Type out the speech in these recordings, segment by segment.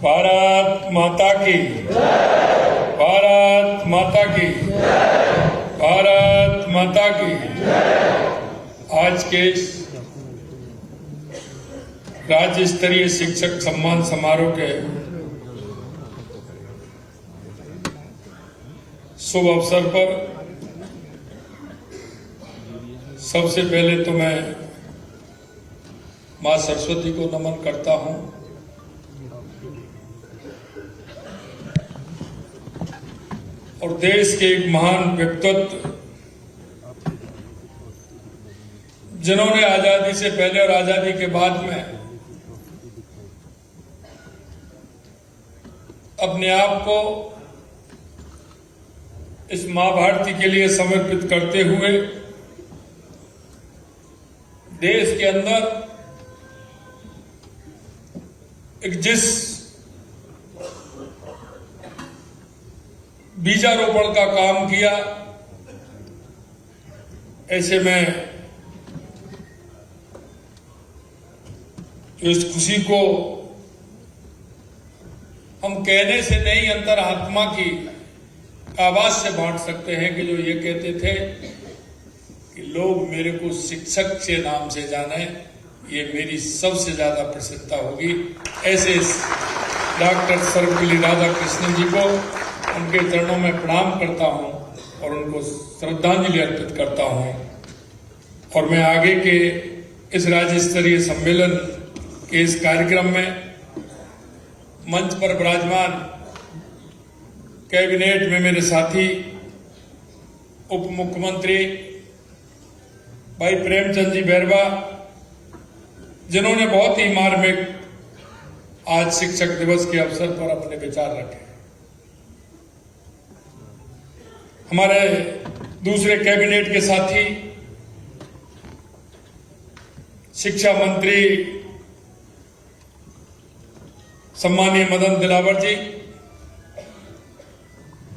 भारत माता की, भारत माता की, भारत माता की। आज के राज्य स्तरीय शिक्षक सम्मान समारोह के शुभ अवसर पर सबसे पहले तो मैं मां सरस्वती को नमन करता हूं और देश के एक महान व्यक्तित्व जिन्होंने आजादी से पहले और आजादी के बाद में अपने आप को इस मां भारती के लिए समर्पित करते हुए देश के अंदर एक जिस बीजारोपण का काम किया, ऐसे में इस खुशी को हम कहने से नहीं अंतरात्मा की आवाज से बांट सकते हैं कि जो ये कहते थे कि लोग मेरे को शिक्षक के नाम से जाने, ये मेरी सबसे ज्यादा प्रसन्नता होगी। ऐसे डॉक्टर सर्वपल्ली राधाकृष्णन जी को उनके चरणों में प्रणाम करता हूं और उनको श्रद्धांजलि अर्पित करता हूं। और मैं आगे के इस राज्य स्तरीय सम्मेलन के इस कार्यक्रम में मंच पर विराजमान कैबिनेट में मेरे साथी उप मुख्यमंत्री भाई प्रेमचंद जी बैरवा, जिन्होंने बहुत ही मार्मिक आज शिक्षक दिवस के अवसर पर अपने विचार रखे। हमारे दूसरे कैबिनेट के साथी शिक्षा मंत्री सम्मानीय मदन दिलावर जी,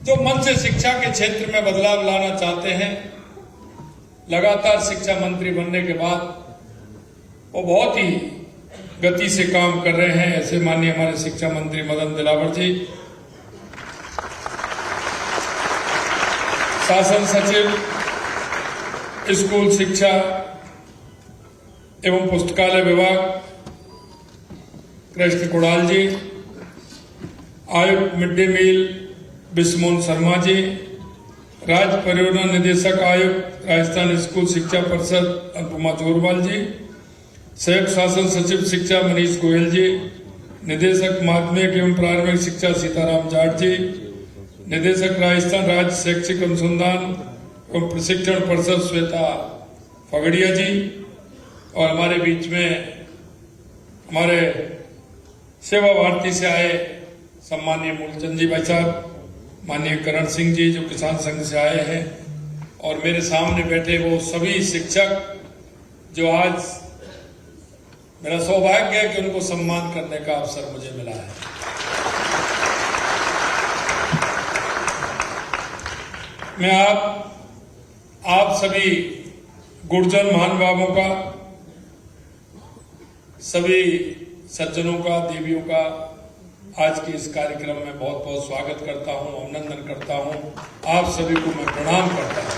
जो मन से शिक्षा के क्षेत्र में बदलाव लाना चाहते हैं, लगातार शिक्षा मंत्री बनने के बाद वो बहुत ही गति से काम कर रहे हैं। ऐसे माननीय हमारे शिक्षा मंत्री मदन दिलावर जी, शासन सचिव स्कूल शिक्षा एवं पुस्तकालय विभाग कृष्ण कुणाल जी, आयुक्त mid day meal बिस्मोन Sharma ji, राज्य परियोजना निदेशक आयुक्त राजस्थान स्कूल शिक्षा परिषद अनुपमा जोरवाल जी, संयुक्त शासन सचिव शिक्षा मनीष गोयल जी, निदेशक माध्यमिक एवं प्रारंभिक शिक्षा सीताराम जाट जी, निदेशक राजस्थान राज्य शैक्षिक अनुसंधान एवं प्रशिक्षण परिषद श्वेता फगड़िया जी, और हमारे बीच में हमारे सेवा भारती से आए सम्मानीय मूलचंद जी भाई साहब, माननीय करण सिंह जी जो किसान संघ से आए हैं, और मेरे सामने बैठे वो सभी शिक्षक जो आज मेरा सौभाग्य है कि उनको सम्मान करने का अवसर मुझे मिला है। मैं आप सभी गुरुजन महानुभावों का, सभी सज्जनों का, देवियों का आज के इस कार्यक्रम में बहुत बहुत स्वागत करता हूं, अभिनंदन करता हूं। आप सभी को मैं प्रणाम करता हूं।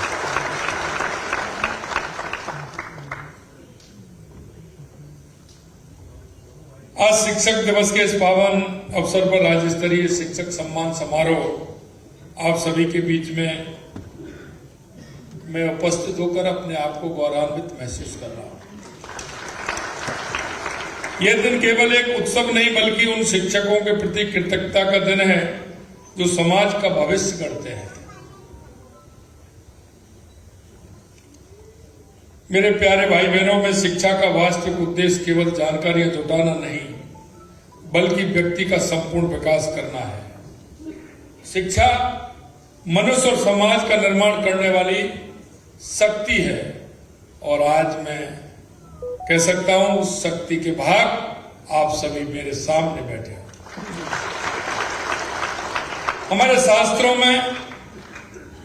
आज शिक्षक दिवस के इस पावन अवसर पर राज्य स्तरीय शिक्षक सम्मान समारोह आप सभी के बीच में मैं उपस्थित होकर अपने आप को गौरवान्वित महसूस कर रहा हूं। यह दिन केवल एक उत्सव नहीं बल्कि उन शिक्षकों के प्रति कृतज्ञता का दिन है जो समाज का भविष्य गढ़ते हैं। मेरे प्यारे भाई बहनों में शिक्षा का वास्तविक उद्देश्य केवल जानकारियां जुटाना नहीं बल्कि व्यक्ति का संपूर्ण विकास करना है। शिक्षा मनुष्य और समाज का निर्माण करने वाली शक्ति है और आज मैं कह सकता हूं उस शक्ति के भाग आप सभी मेरे सामने बैठे हो। हमारे शास्त्रों में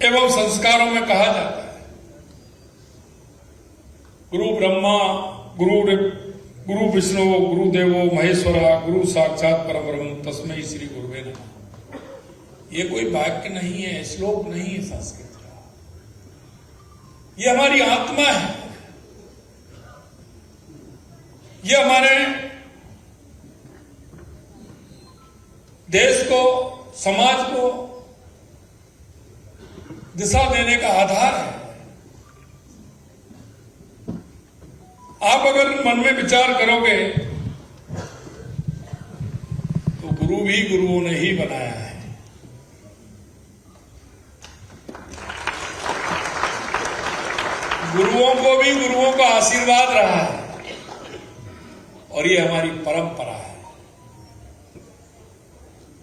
एवं संस्कारों में कहा जाता है गुरु ब्रह्मा गुरु विष्णु गुरुदेवो महेश्वरा गुरु साक्षात परब्रह्म तस्मै श्री गुरुवे नमः। ये कोई वाक्य नहीं है, श्लोक नहीं है संस्कृत का, ये हमारी आत्मा है। ये हमारे देश को, समाज को दिशा देने का आधार है। आप अगर मन में विचार करोगे तो गुरु भी गुरुओं ने ही बनाया है। गुरुओं को भी गुरुओं का आशीर्वाद रहा है और ये हमारी परंपरा है।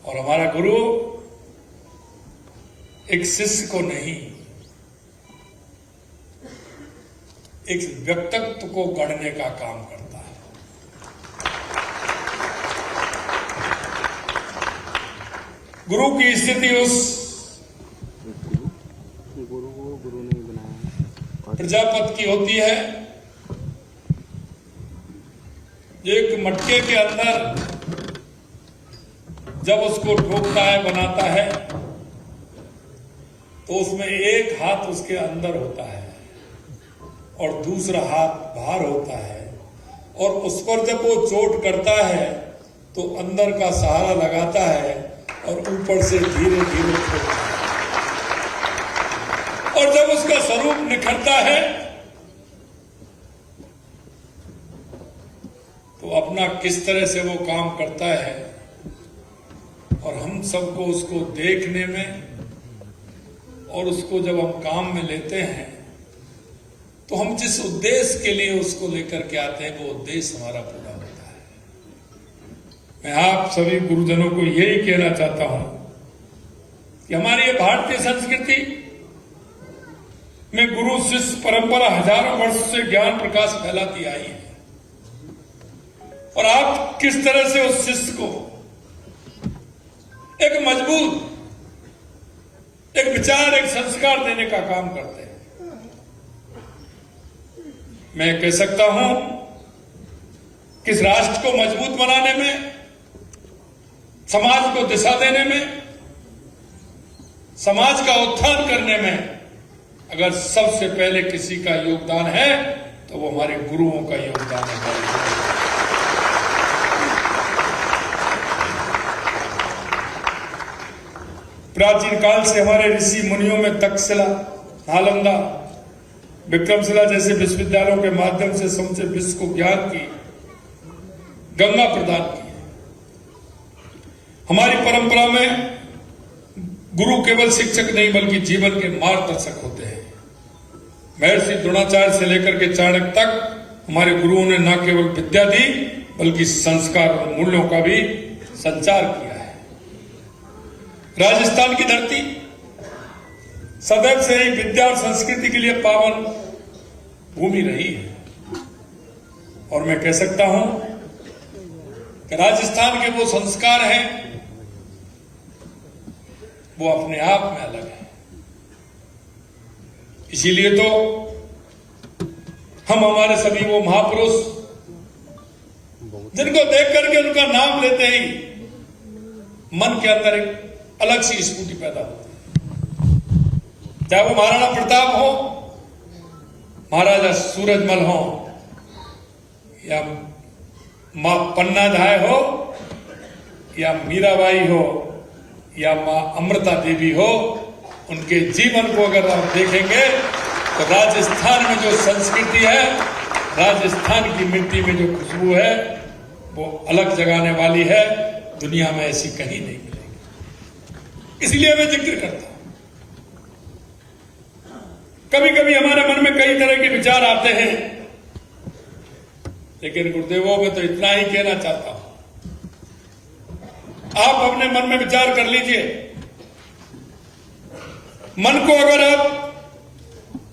और हमारा गुरु एक शिष्य को नहीं, एक व्यक्तित्व को गढ़ने का काम करता है। गुरु की स्थिति उस गुरु को गुरु ने बनाया प्रजापति की होती है जो एक मटके के अंदर जब उसको ठोकता है, बनाता है, तो उसमें एक हाथ उसके अंदर होता है और दूसरा हाथ बाहर होता है, और उस पर जब वो चोट करता है तो अंदर का सहारा लगाता है और ऊपर से धीरे धीरे छोड़ता है। और जब उसका स्वरूप निखरता है तो अपना किस तरह से वो काम करता है, और हम सबको उसको देखने में और उसको जब हम काम में लेते हैं तो हम जिस उद्देश्य के लिए उसको लेकर के आते हैं वो उद्देश्य हमारा पूरा होता है। मैं आप सभी गुरुजनों को यही कहना चाहता हूं कि हमारी ये भारतीय संस्कृति में गुरु शिष्य परंपरा हजारों वर्ष से ज्ञान प्रकाश फैलाती आई है, और आप किस तरह से उस शिष्य को एक मजबूत, एक विचार, एक संस्कार देने का काम करते हैं। मैं कह सकता हूं कि इस राष्ट्र को मजबूत बनाने में, समाज को दिशा देने में, समाज का उत्थान करने में अगर सबसे पहले किसी का योगदान है तो वो हमारे गुरुओं का योगदान है। प्राचीन काल से हमारे ऋषि मुनियों में तक्षशिला, नालंदा, विक्रमशिला जैसे विश्वविद्यालयों के माध्यम से समूचे विश्व को ज्ञान की गंगा प्रदान की है। हमारी परंपरा में गुरु केवल शिक्षक नहीं बल्कि जीवन के मार्गदर्शक होते हैं। महर्षि द्रोणाचार्य से लेकर के चाणक्य तक हमारे गुरुओं ने न केवल विद्या दी बल्कि संस्कार और मूल्यों का भी संचार किया है। राजस्थान की धरती सदैव से ही विद्या और संस्कृति के लिए पावन भूमि रही है, और मैं कह सकता हूं कि राजस्थान के वो संस्कार हैं वो अपने आप में अलग है। इसीलिए तो हम हमारे सभी वो महापुरुष जिनको देख करके उनका नाम लेते ही मन के अंदर एक अलग सी स्फूर्ति पैदा होती है। चाहे वो महाराणा प्रताप हो, महाराजा सूरजमल हो, या मां पन्ना धाय हो, या मीराबाई हो, या मां अमृता देवी हो, उनके जीवन को अगर आप देखेंगे तो राजस्थान में जो संस्कृति है, राजस्थान की मिट्टी में जो खुशबू है वो अलग जगाने वाली है। दुनिया में ऐसी कहीं नहीं मिलेगी। इसलिए मैं जिक्र करता हूं। कभी कभी हमारे मन में कई तरह के विचार आते हैं, लेकिन गुरुदेवों में तो इतना ही कहना चाहता हूं, आप अपने मन में विचार कर लीजिए। मन को अगर आप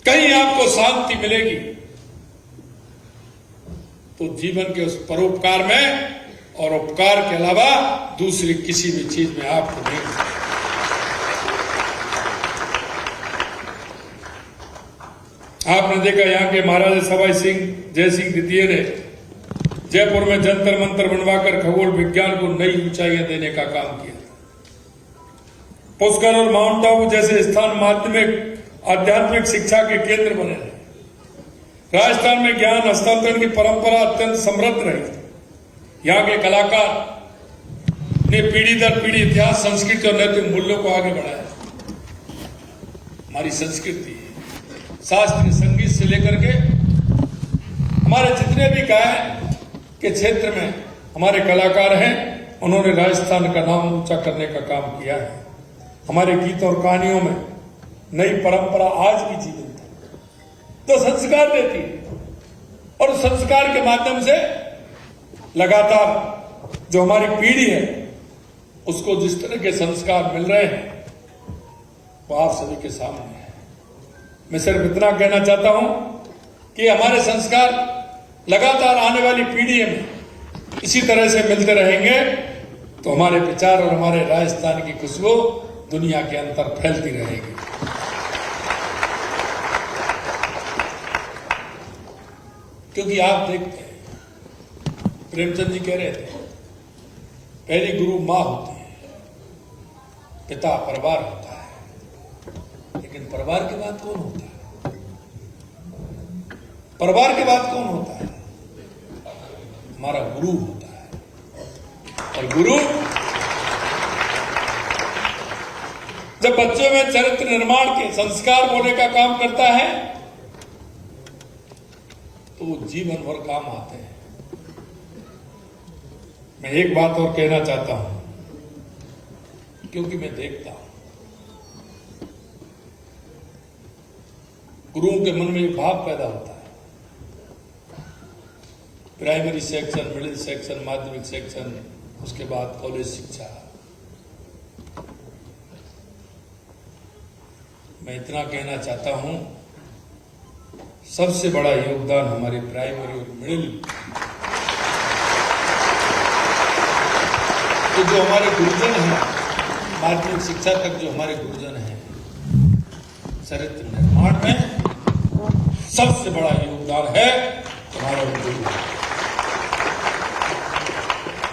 कहीं आपको शांति मिलेगी तो जीवन के उस परोपकार में, और उपकार के अलावा दूसरी किसी भी चीज में आपको नहीं। आपने देखा यहां के महाराजा सवाई सिंह जय सिंह द्वितीय ने जयपुर में जंतर मंतर बनवाकर खगोल विज्ञान को नई ऊंचाइयां देने का काम किया। पुष्कर और माउंट आबू जैसे स्थान माध्यमिक आध्यात्मिक शिक्षा के केंद्र बने रहे। राजस्थान में ज्ञान हस्तांतरण की परंपरा अत्यंत समृद्ध रही। यहाँ के कलाकार ने पीढ़ी दर पीढ़ी इतिहास, संस्कृति और नैतिक मूल्यों को आगे बढ़ाया। हमारी संस्कृति, शास्त्रीय संगीत से लेकर के हमारे जितने भी गायन के क्षेत्र में हमारे कलाकार हैं, उन्होंने राजस्थान का नाम ऊंचा करने का काम किया है। हमारे गीतों और कहानियों में नई परंपरा आज भी जीवित है, तो संस्कार देती है। और उस संस्कार के माध्यम से लगातार जो हमारी पीढ़ी है उसको जिस तरह के संस्कार मिल रहे हैं वो आप सभी के सामने है। मैं सिर्फ इतना कहना चाहता हूं कि हमारे संस्कार लगातार आने वाली पीढ़ी में इसी तरह से मिलते रहेंगे तो हमारे विचार और हमारे राजस्थान की खुशबू दुनिया के अंदर फैलती रहेगी। क्योंकि आप देखते हैं, प्रेमचंद जी कह रहे थे, पहली गुरु मां होती है, पिता परिवार होता है, लेकिन परिवार के बाद कौन होता है? परिवार के बाद कौन होता है? हमारा गुरु होता है। और गुरु जब बच्चों में चरित्र निर्माण के संस्कार बोने का काम करता है तो वो जीवन भर काम आते हैं। मैं एक बात और कहना चाहता हूं, क्योंकि मैं देखता हूं गुरुओं के मन में एक भाव पैदा होता है। प्राइमरी सेक्शन, मिडिल सेक्शन, माध्यमिक सेक्शन, उसके बाद कॉलेज शिक्षा। मैं इतना कहना चाहता हूं, सबसे बड़ा योगदान हमारे प्राइमरी और मिडिल, तो जो हमारे गुरुजन हैं, माध्यमिक शिक्षा तक जो हमारे गुरुजन हैं, चरित्र निर्माण में सबसे बड़ा योगदान है हमारा गुरु।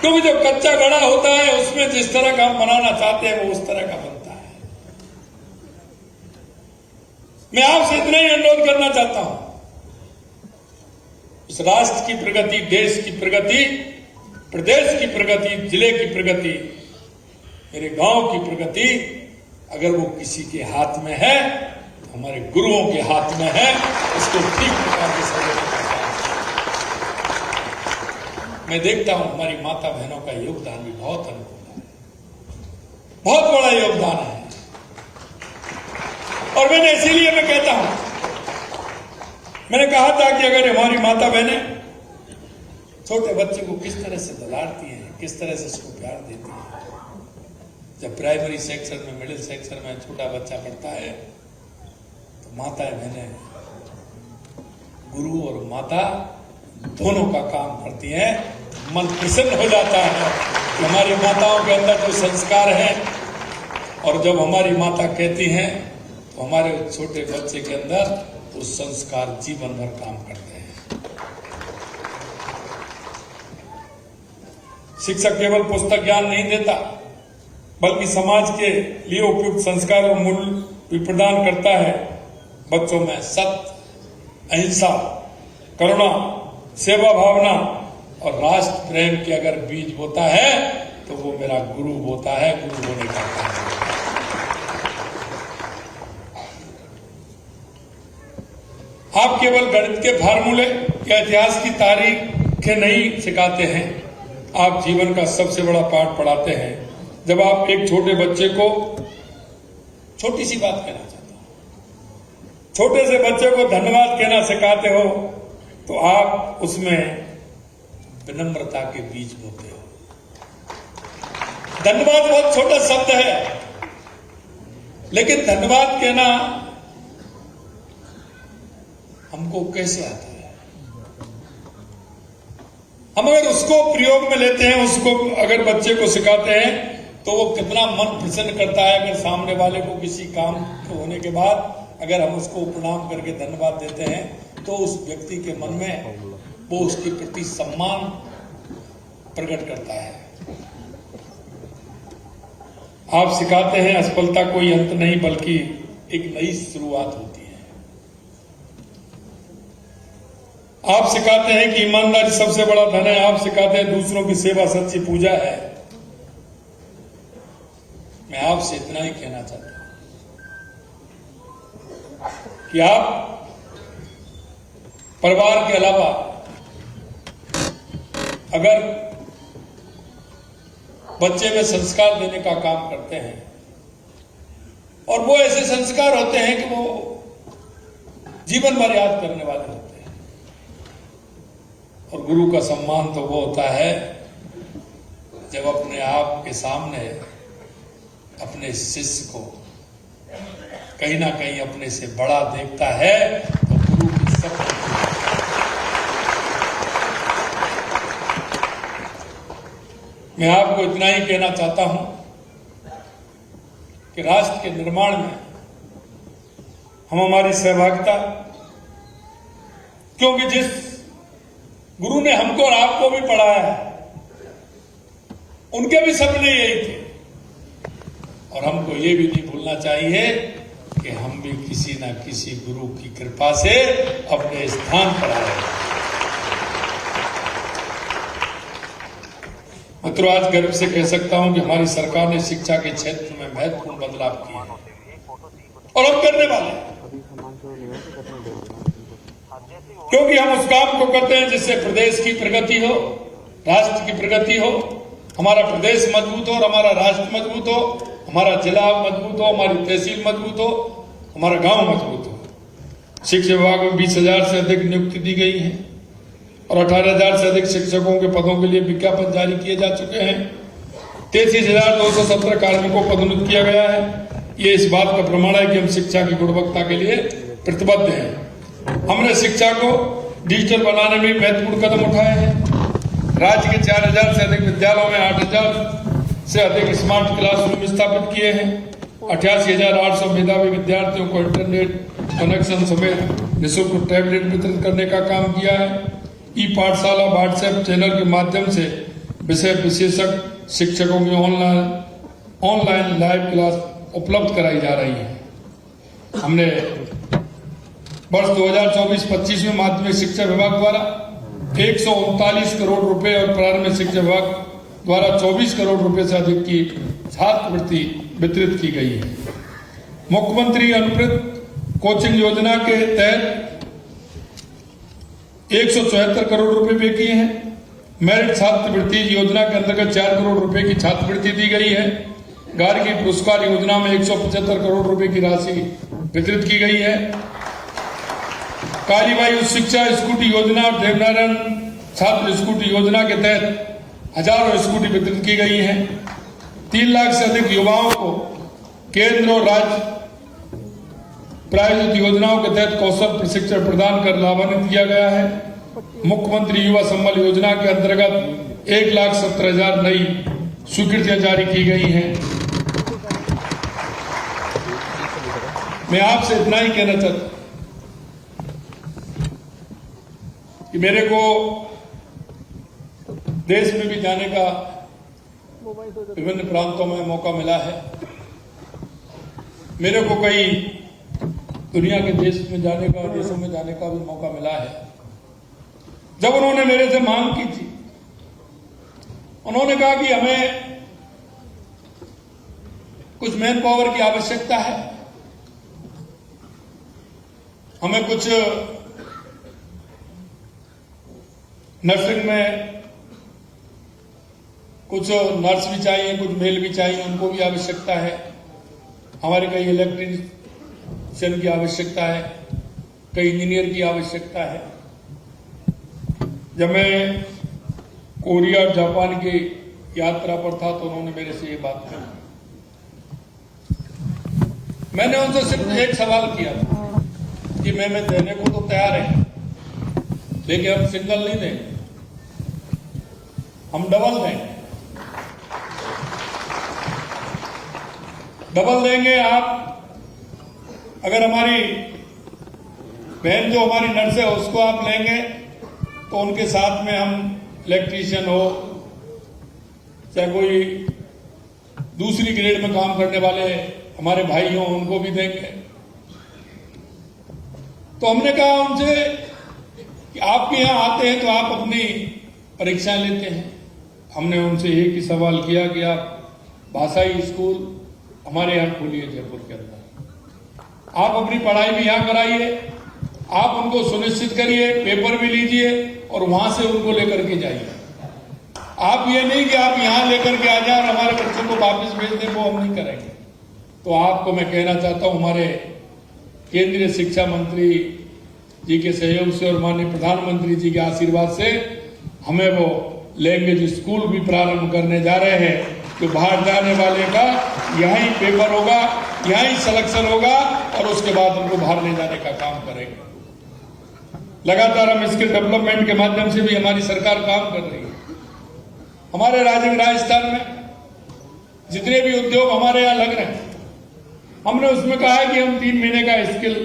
क्योंकि जो कच्चा घड़ा होता है उसमें जिस तरह का हम बनाना चाहते हैं वो उस तरह का बनता है। मैं आपसे इतना ही अनुरोध करना चाहता हूं, इस राष्ट्र की प्रगति, देश की प्रगति, प्रदेश की प्रगति, जिले की प्रगति, मेरे गांव की प्रगति अगर वो किसी के हाथ में है तो हमारे गुरुओं के हाथ में है। उसको ठीक प्रकार के सहयोग करना है। मैं देखता हूं हमारी माता बहनों का योगदान भी बहुत अनुकूल है, बहुत बड़ा योगदान है। और मैंने इसीलिए मैं कहता हूं, मैंने कहा था कि अगर हमारी माता बहनें छोटे बच्चे को किस तरह से दुलारती हैं, किस तरह से उसको प्यार देती हैं, जब प्राइमरी सेक्शन में, मिडिल सेक्शन में छोटा बच्चा पढ़ता है तो माताएं बहनें, गुरु और माता दोनों का काम करती हैं। मन प्रसन्न हो जाता है कि हमारी माताओं के अंदर जो संस्कार है, और जब हमारी माता कहती हैं तो हमारे छोटे बच्चे के अंदर वो संस्कार जीवन भर काम करते हैं। शिक्षक केवल पुस्तक ज्ञान नहीं देता, बल्कि समाज के लिए उपयुक्त संस्कार और मूल्य भी प्रदान करता है। बच्चों में सत्य, अहिंसा, करुणा, सेवा भावना और राष्ट्र प्रेम के अगर बीज बोता है तो वो मेरा गुरु बोता है। गुरु होने का काम है। आप केवल गणित के फार्मूले या इतिहास की तारीखें नहीं सिखाते हैं, आप जीवन का सबसे बड़ा पाठ पढ़ाते हैं। जब आप एक छोटे बच्चे को, छोटी सी बात कहना चाहता हूं, छोटे से बच्चे को धन्यवाद कहना सिखाते हो तो आप उसमें विनम्रता के बीज बोते हो। धन्यवाद बहुत छोटा शब्द है, लेकिन धन्यवाद कहना हमको कैसे आता है? हम अगर उसको प्रयोग में लेते हैं, उसको अगर बच्चे को सिखाते हैं तो वो कितना मन प्रसन्न करता है। अगर सामने वाले को किसी काम होने के बाद अगर हम उसको प्रणाम करके धन्यवाद देते हैं तो उस व्यक्ति के मन में वो उसके प्रति सम्मान प्रकट करता है। आप सिखाते हैं असफलता कोई अंत नहीं बल्कि एक नई शुरुआत होती है। आप सिखाते हैं कि ईमानदारी सबसे बड़ा धन है। आप सिखाते हैं दूसरों की सेवा सच्ची पूजा है। मैं आपसे इतना ही कहना चाहता हूं कि आप परिवार के अलावा अगर बच्चे में संस्कार देने का काम करते हैं और वो ऐसे संस्कार होते हैं कि वो जीवन भर याद करने वाले होते हैं। और गुरु का सम्मान तो वो होता है जब अपने आप के सामने अपने शिष्य को कहीं ना कहीं अपने से बड़ा देखता है तो गुरु की सब। मैं आपको इतना ही कहना चाहता हूं कि राष्ट्र के निर्माण में हम हमारी सहभागिता, क्योंकि जिस गुरु ने हमको और आपको भी पढ़ाया है उनके भी सपने यही थे। और हमको ये भी नहीं भूलना चाहिए कि हम भी किसी न किसी गुरु की कृपा से अपने स्थान पर आए। मित्रों, आज गर्व से कह सकता हूं कि हमारी सरकार ने शिक्षा के क्षेत्र में महत्वपूर्ण बदलाव किए हैं और हम करने वाले हैं, क्योंकि हम उस काम को करते हैं जिससे प्रदेश की प्रगति हो, राष्ट्र की प्रगति हो, हमारा प्रदेश मजबूत हो और हमारा राष्ट्र मजबूत हो, हमारा जिला मजबूत हो, हमारी तहसील मजबूत हो, हमारा गांव मजबूत हो। शिक्षा विभाग में 20,000 से अधिक नियुक्ति दी गई है और 18,000 से अधिक शिक्षकों के पदों के लिए विज्ञापन जारी किए जा चुके हैं। 33,217 कार्मिकों को पदोन्नत किया गया है। ये इस बात का प्रमाण है कि हम शिक्षा की गुणवत्ता के लिए प्रतिबद्ध हैं। हमने शिक्षा को डिजिटल बनाने में महत्वपूर्ण कदम उठाए हैं। राज्य के 4,000 से अधिक विद्यालयों में 8,000 से अधिक स्मार्ट क्लासरूम स्थापित किए हैं। 88,800 मेधावी विद्यार्थियों को इंटरनेट कनेक्शन समेत निःशुल्क टैबलेट वितरित करने का काम किया है। ई पाठशाला व्हाट्सएप चैनल के माध्यम से विषय विशेषज्ञ शिक्षकों की ऑनलाइन लाइव क्लास उपलब्ध कराई जा रही है। हमने वर्ष 2024-25 में माध्यमिक शिक्षा विभाग द्वारा 139 करोड़ रुपए और प्रारंभिक शिक्षा विभाग द्वारा 24 करोड़ रुपए से अधिक की छात्रवृत्ति वितरित की गई है। मुख्यमंत्री अनुप्रत कोचिंग योजना के तहत 174 करोड़ रुपए व्यय किए हैं। मेरिट छात्रवृत्ति योजना के अंतर्गत 4 करोड़ रुपए की छात्रवृत्ति दी गई है। गार्गी पुरस्कार योजना में 175 करोड़ रुपए की राशि वितरित की गई है। कालीबाई उच्च शिक्षा स्कूटी योजना और देवनारायण छात्र स्कूटी योजना के तहत हजारों स्कूटी वितरित की गई है। 3 लाख से अधिक युवाओं को केंद्र और राज्य प्रायोजित योजनाओं के तहत कौशल प्रशिक्षण प्रदान कर लाभान्वित किया गया है। मुख्यमंत्री युवा संबल योजना के अंतर्गत 1,70,000 नई स्वीकृतियां जारी की गई हैं। मैं आपसे इतना ही कहना चाहता हूं कि मेरे को देश में भी जाने का विभिन्न प्रांतों में मौका मिला है। मेरे को कई दुनिया के देश में जाने का, देशों में जाने का भी मौका मिला है। जब उन्होंने मेरे से मांग की थी, उन्होंने कहा कि हमें कुछ मैन पावर की आवश्यकता है, हमें कुछ नर्सिंग में कुछ नर्स भी चाहिए, कुछ मेल भी चाहिए, उनको भी आवश्यकता है। हमारे कई इलेक्ट्रीशियन की आवश्यकता है, कई इंजीनियर की आवश्यकता है। जब मैं कोरिया और जापान की यात्रा पर था तो उन्होंने मेरे से ये बात कही। मैंने उनसे सिर्फ एक सवाल किया था कि मैं देने को तो तैयार है, लेकिन हम सिंगल नहीं देंगे, हम डबल देंगे। डबल देंगे। आप अगर हमारी बहन जो हमारी नर्स है उसको आप लेंगे तो उनके साथ में हम इलेक्ट्रीशियन हो, चाहे कोई दूसरी ग्रेड में काम करने वाले हमारे भाई हों, उनको भी देंगे। तो हमने कहा उनसे कि आपके यहां आते हैं तो आप अपनी परीक्षाएं लेते हैं। हमने उनसे एक ही सवाल किया कि आप भाषाई स्कूल हमारे यहां खोलिए जयपुर के अंदर, आप अपनी पढ़ाई भी यहां कराइए, आप उनको सुनिश्चित करिए, पेपर भी लीजिए और वहां से उनको लेकर के जाइए। आप ये नहीं कि आप यहां लेकर के आ जाए और हमारे बच्चों को वापस भेज दें, वो हम नहीं करेंगे। तो आपको मैं कहना चाहता हूं, हमारे केंद्रीय शिक्षा मंत्री जी के सहयोग से और माननीय प्रधानमंत्री जी के आशीर्वाद से हमें वो लैंग्वेज स्कूल भी प्रारंभ करने जा रहे हैं। तो बाहर जाने वाले का यहीं पेपर होगा, यहीं सिलेक्शन होगा और उसके बाद उनको बाहर ले जाने का काम करेंगे। लगातार हम स्किल डेवलपमेंट के माध्यम से भी हमारी सरकार काम कर रही है। हमारे राज्य में राजस्थान में जितने भी उद्योग हमारे यहां लग रहे हैं, हमने उसमें कहा है कि हम 3 महीने का स्किल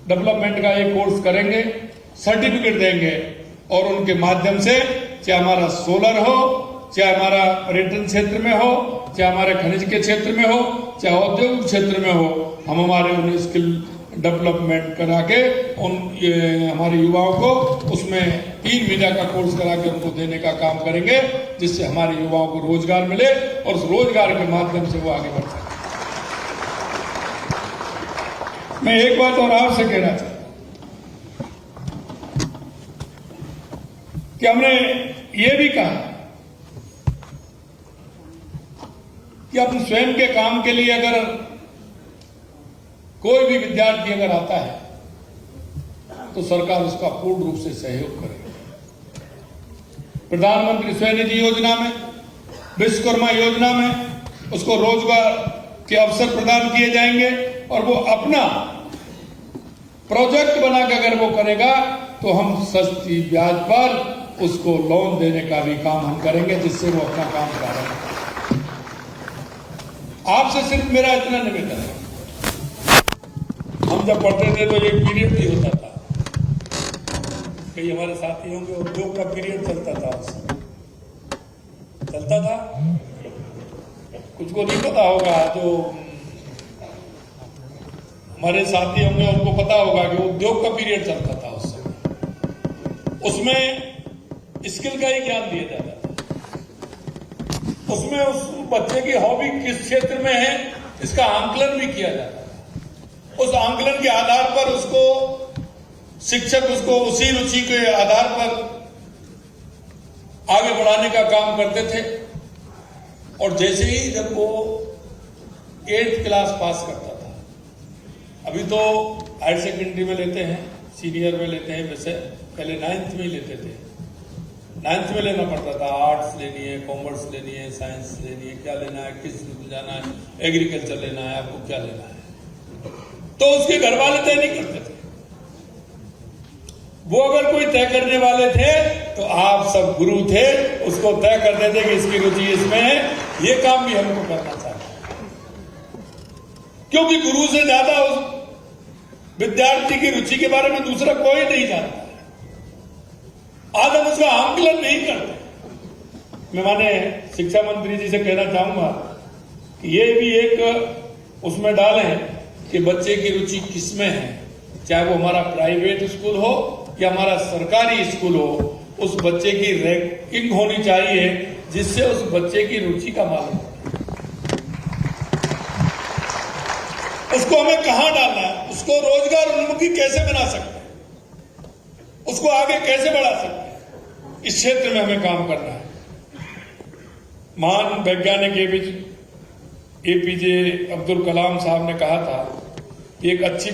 डेवलपमेंट का एक कोर्स करेंगे, सर्टिफिकेट देंगे और उनके माध्यम से चाहे हमारा सोलर हो, चाहे हमारा पर्यटन क्षेत्र में हो, चाहे हमारे खनिज के क्षेत्र में हो, चाहे औद्योगिक क्षेत्र में हो, हम हमारे उन्हें स्किल डेवलपमेंट करा के हमारे युवाओं को उसमें 3 महीने का कोर्स करा के उनको देने का काम करेंगे, जिससे हमारे युवाओं को रोजगार मिले और उस रोजगार के माध्यम से वो आगे बढ़ सके। मैं एक बात और आपसे कहना चाहता कि हमने ये भी कहा कि अपने स्वयं के काम के लिए अगर कोई भी विद्यार्थी अगर आता है तो सरकार उसका पूर्ण रूप से सहयोग करेगी। प्रधानमंत्री स्वनिधि योजना में, विश्वकर्मा योजना में उसको रोजगार के अवसर प्रदान किए जाएंगे और वो अपना प्रोजेक्ट बनाकर अगर वो करेगा तो हम सस्ती ब्याज पर उसको लोन देने का भी काम हम करेंगे, जिससे वो अपना काम करेगा। आपसे सिर्फ मेरा इतना निवेदन है, हम जब पढ़ते थे तो ये पीरियड भी होता था, कई हमारे साथियों के उद्योग का पीरियड चलता था, कुछ को नहीं पता होगा, जो हमारे साथी होंगे उनको पता होगा कि उद्योग का पीरियड चलता था उस समय। उसमें स्किल का ही ज्ञान दिया जाता था, उसमें उस बच्चे की हॉबी किस क्षेत्र में है इसका आंकलन भी किया जाता था। उस आंकलन के आधार पर उसको शिक्षक उसको उसी रुचि के आधार पर आगे बढ़ाने का काम करते थे। और जैसे ही जब वो 8th क्लास पास करता था, अभी तो हायर सेकेंडरी में लेते हैं, सीनियर में लेते हैं, वैसे पहले 9th में ही लेते थे, 9th में लेना पड़ता था। आर्ट्स लेनी है, कॉमर्स लेनी है, साइंस लेनी है, क्या लेना है, किस में जाना है, एग्रीकल्चर लेना है, आपको क्या लेना है, तो उसके घर वाले तय नहीं करते थे। वो अगर कोई तय करने वाले थे तो आप सब गुरु थे, उसको तय कर देते कि इसकी रुचि इसमें है, ये काम भी हमको करना चाहिए, क्योंकि गुरु से ज्यादा उस विद्यार्थी की रुचि के बारे में दूसरा कोई नहीं जानता। आज हम उसका आंकलन नहीं करते। मैं माने शिक्षा मंत्री जी से कहना चाहूंगा कि ये भी एक उसमें डालें कि बच्चे की रुचि किसमें है, चाहे वो हमारा प्राइवेट स्कूल हो या हमारा सरकारी स्कूल हो, उस बच्चे की रैंकिंग होनी चाहिए जिससे उस बच्चे की रुचि का मालूम हो। उसको हमें कहां डालना है, उसको रोजगार उन्मुखी कैसे बना सकते हैं, उसको आगे कैसे बढ़ा सकते हैं, इस क्षेत्र में हमें काम करना है। महान वैज्ञानिक एपीजे अब्दुल कलाम साहब ने कहा था कि एक अच्छी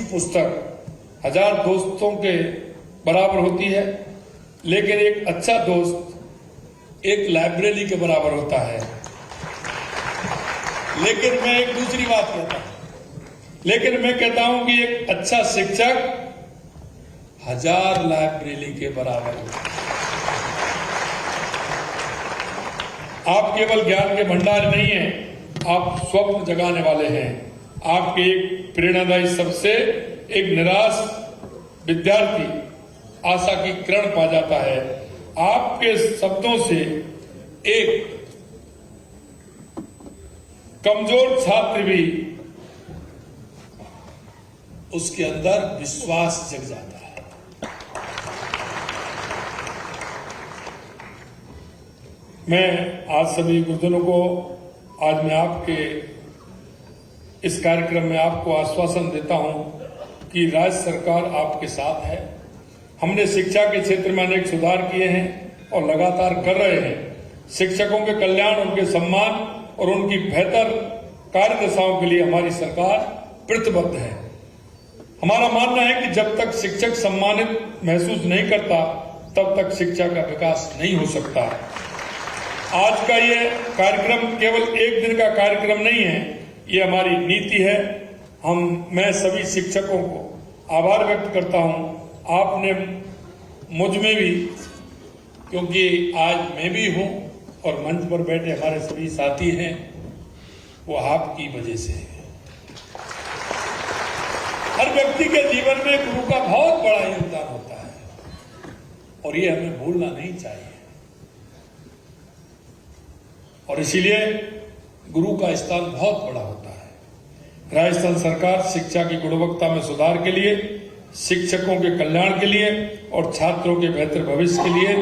पुस्तक 1000 दोस्तों के बराबर होती है, लेकिन एक अच्छा दोस्त एक लाइब्रेरी के बराबर होता है। लेकिन मैं एक दूसरी बात कहता हूं, लेकिन मैं कहता हूं कि एक अच्छा शिक्षक 1000 लाइब्रेरी के बराबर है। आप केवल ज्ञान के भंडार नहीं हैं, आप स्वप्न जगाने वाले हैं। आपके एक प्रेरणादायी सबसे एक निराश विद्यार्थी आशा की किरण पा जाता है। आपके शब्दों से एक कमजोर छात्र भी उसके अंदर विश्वास जग जाता है। मैं आज सभी गुरुजनों को आज मैं आपके इस कार्यक्रम में आपको आश्वासन देता हूं कि राज्य सरकार आपके साथ है। हमने शिक्षा के क्षेत्र में अनेक सुधार किए हैं और लगातार कर रहे हैं। शिक्षकों के कल्याण, उनके सम्मान और उनकी बेहतर कार्य दशाओं के लिए हमारी सरकार प्रतिबद्ध है। हमारा मानना है कि जब तक शिक्षक सम्मानित महसूस नहीं करता तब तक शिक्षा का विकास नहीं हो सकता। आज का ये कार्यक्रम केवल एक दिन का कार्यक्रम नहीं है, ये हमारी नीति है। मैं सभी शिक्षकों को आभार व्यक्त करता हूं। आपने मुझ में भी, क्योंकि आज मैं भी हूं और मंच पर बैठे हमारे सभी साथी हैं, वो आपकी वजह से है। हर व्यक्ति के जीवन में गुरु का बहुत बड़ा योगदान होता है और ये हमें भूलना नहीं चाहिए। और इसीलिए गुरु का स्थान बहुत बड़ा होता है। राजस्थान सरकार शिक्षा की गुणवत्ता में सुधार के लिए, शिक्षकों के कल्याण के लिए और छात्रों के बेहतर भविष्य के लिए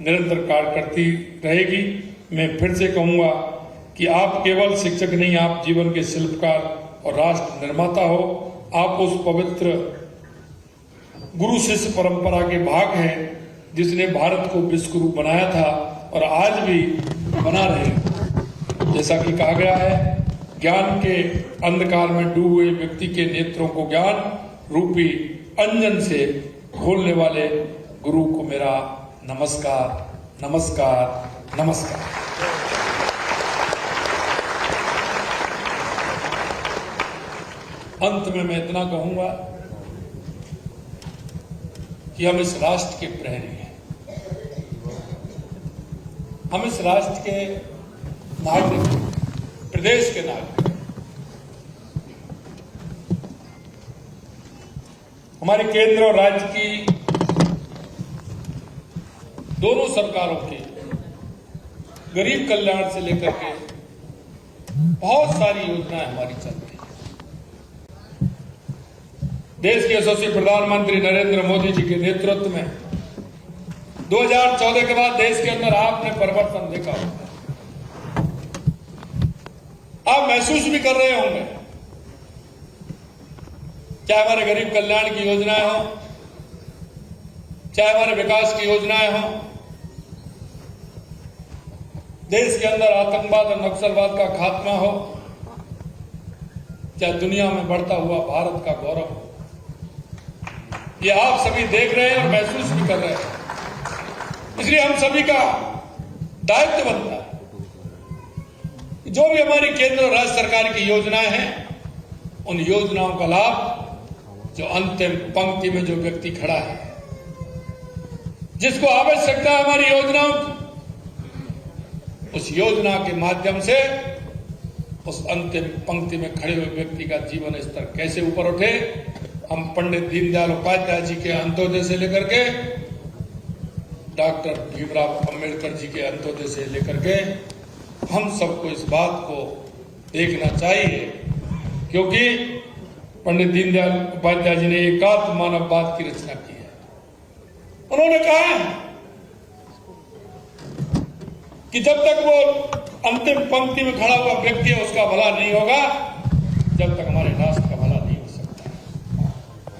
निरंतर कार्य करती रहेगी। मैं फिर से कहूंगा कि आप केवल शिक्षक नहीं, आप जीवन के शिल्पकार और राष्ट्र निर्माता हो। आप उस पवित्र गुरु शिष्य परंपरा के भाग हैं जिसने भारत को विश्व गुरु बनाया था और आज भी बना रहे हैं। जैसा कि कहा गया है, ज्ञान के अंधकार में डूबे हुए व्यक्ति के नेत्रों को ज्ञान रूपी अंजन से खोलने वाले गुरु को मेरा नमस्कार, नमस्कार, नमस्कार। अंत में मैं इतना कहूंगा कि हम इस राष्ट्र के प्रहरी हैं, हम इस राष्ट्र के नागरिक, प्रदेश के नागरिक। हमारे केंद्र और राज्य की दोनों सरकारों के गरीब कल्याण से लेकर के बहुत सारी योजनाएं हमारी चल रही हैं। देश के यशस्वी प्रधानमंत्री नरेंद्र मोदी जी के नेतृत्व में 2014 के बाद देश के अंदर आपने परिवर्तन देखा होगा। आप महसूस भी कर रहे होंगे, चाहे हमारे गरीब कल्याण की योजनाएं हो, चाहे हमारे विकास की योजनाएं हो, देश के अंदर आतंकवाद और नक्सलवाद का खात्मा हो, चाहे दुनिया में बढ़ता हुआ भारत का गौरव हो, ये आप सभी देख रहे हैं और महसूस भी कर रहे हैं। इसलिए हम सभी का दायित्व बनता है कि जो भी हमारी केंद्र और राज्य सरकार की योजनाएं हैं, उन योजनाओं का लाभ जो अंतिम पंक्ति में जो व्यक्ति खड़ा है, जिसको आवश्यकता है हमारी योजनाओं की, उस योजना के माध्यम से उस अंतिम पंक्ति में खड़े हुए व्यक्ति का जीवन स्तर कैसे ऊपर उठे। हम पंडित दीनदयाल उपाध्याय जी के अंत्योदय से लेकर के डॉक्टर भीमराव अंबेडकर जी के अंत्योदय से लेकर के हम सबको इस बात को देखना चाहिए, क्योंकि पंडित दीनदयाल उपाध्याय जी ने एकात्म मानववाद की रचना की है। उन्होंने कहा है कि जब तक वो अंतिम पंक्ति में खड़ा हुआ व्यक्ति है उसका भला नहीं होगा, जब तक हमारे राष्ट्र का भला नहीं हो सकता।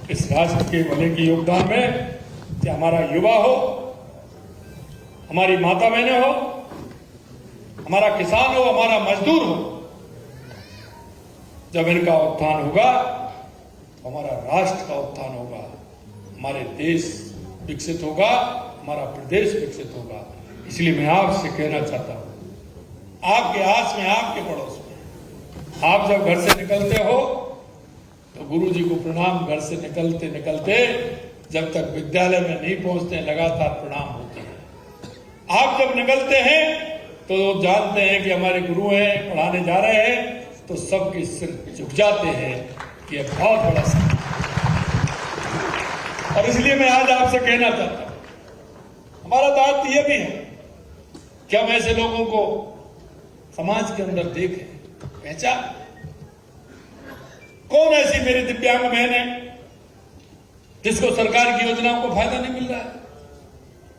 इस राष्ट्र के भले के योगदान में चाहे हमारा युवा हो, हमारी माता बहनें हो, हमारा किसान हो, हमारा मजदूर हो, जब इनका उत्थान होगा तो हमारा राष्ट्र का उत्थान होगा, हमारे देश विकसित होगा, हमारा प्रदेश विकसित होगा। इसलिए मैं आपसे कहना चाहता हूं, आपके आस में, आपके पड़ोस में, आप जब घर से निकलते हो तो गुरु जी को प्रणाम। घर से निकलते निकलते जब तक विद्यालय में नहीं पहुंचते लगातार प्रणाम होते हैं। आप जब निकलते हैं तो जानते हैं कि हमारे गुरु हैं, पढ़ाने जा रहे हैं, तो सबके सिर झुक जाते हैं कि यह बहुत बड़ा समय। और इसलिए मैं आज आपसे कहना चाहता हूं, हमारा दायित्व यह भी है कि हम ऐसे लोगों को समाज के अंदर देखें, पहचान। कौन ऐसी मेरी दिव्यांग बहन है जिसको सरकार की योजनाओं को फायदा नहीं मिल रहा है?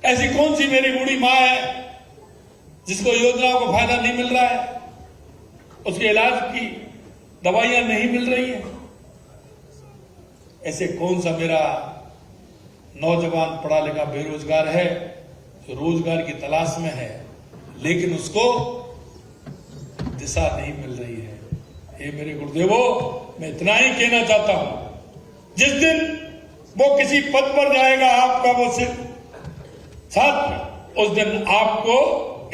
ऐसी कौन सी मेरी बूढ़ी मां है जिसको योजनाओं को फायदा नहीं मिल रहा है, उसके इलाज की दवाइयां नहीं मिल रही हैं? ऐसे कौन सा मेरा नौजवान पढ़ा लिखा बेरोजगार है जो रोजगार की तलाश में है लेकिन उसको दिशा नहीं मिल रही है? हे मेरे गुरुदेवो, मैं इतना ही कहना चाहता हूं, जिस दिन वो किसी पद पर जाएगा, आपका वो छात्र, उस दिन आपको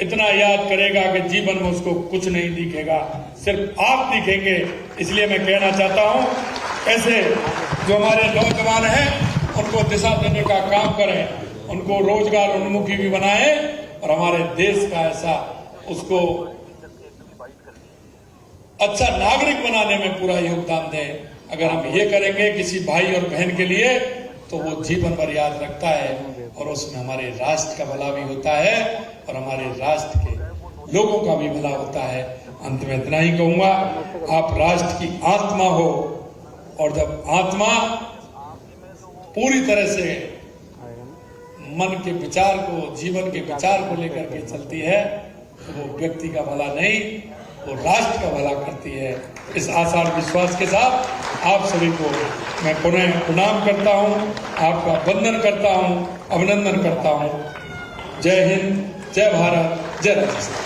इतना याद करेगा कि जीवन में उसको कुछ नहीं दिखेगा, सिर्फ आप दिखेंगे। इसलिए मैं कहना चाहता हूं, ऐसे जो हमारे नौजवान हैं उनको दिशा देने का काम करें, उनको रोजगार उन्मुखी भी बनाएं और हमारे देश का ऐसा उसको अच्छा नागरिक बनाने में पूरा योगदान दें। अगर हम ये करेंगे किसी भाई और बहन के लिए तो वो जीवन भर याद रखता है और उसमें हमारे राष्ट्र का भला भी होता है और हमारे राष्ट्र के लोगों का भी भला होता है। अंत में इतना ही कहूंगा, आप राष्ट्र की आत्मा हो और जब आत्मा पूरी तरह से मन के विचार को, जीवन के विचार को लेकर के चलती है तो वो व्यक्ति का भला नहीं, वो राष्ट्र का भला करती है। इस आसार विश्वास के साथ आप सभी को मैं पुनः प्रणाम करता हूं, आपका वंदन करता हूं, अभिनंदन करता हूं। जय हिंद, जय भारत, जय राजस्थान।